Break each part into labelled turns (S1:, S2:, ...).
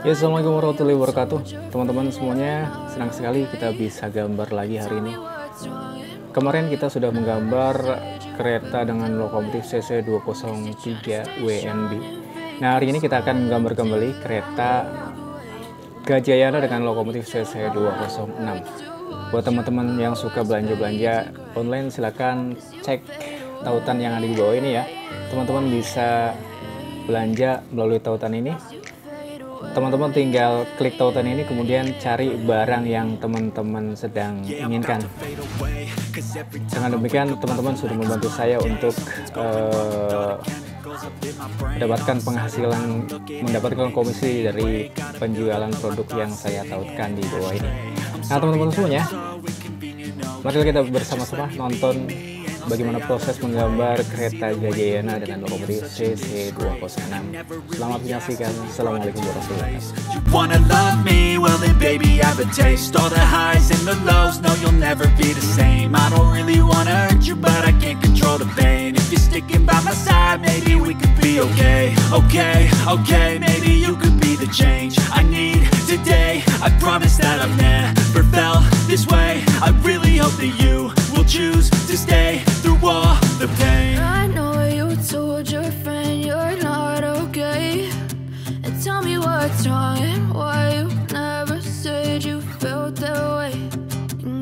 S1: Ya, assalamualaikum warahmatullahi wabarakatuh. Teman-teman semuanya, senang sekali kita bisa gambar lagi hari ini. Kemarin kita sudah menggambar kereta dengan lokomotif CC 203 WNB. Nah, hari ini kita akan menggambar kembali kereta Gajayana dengan lokomotif CC 206. Buat teman-teman yang suka belanja-belanja online, silahkan cek tautan yang ada di bawah ini ya. Teman-teman bisa belanja melalui tautan ini. Teman-teman tinggal klik tautan ini, kemudian cari barang yang teman-teman sedang inginkan. Dengan demikian, teman-teman sudah membantu saya untuk mendapatkan penghasilan, mendapatkan komisi dari penjualan produk yang saya tautkan di bawah ini. Nah, teman-teman semuanya, mari kita bersama-sama nonton bagaimana proses menggambar kereta Gajayana dengan lokomotif CC 206. Selamat menyaksikan. Assalamualaikum warahmatullahi wabarakatuh. You wanna love me? Well then baby I have a taste. All the highs and the lows, no you'll never be the same. I don't really wanna hurt you but I can't control the pain. If you're sticking by my side, maybe we could be okay. Okay, maybe you could be the change I need today. I promise that I've never felt this way. I really hope that you will choose to stay through all the pain.
S2: I know you told your friend you're not okay, and tell me what's wrong and why you never said you felt that way.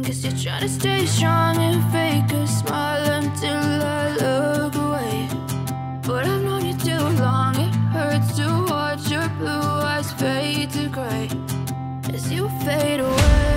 S2: Guess you're trying to stay strong and fake a smile until I look away. But I've known you too long, it hurts to watch your blue eyes fade to gray as you fade away.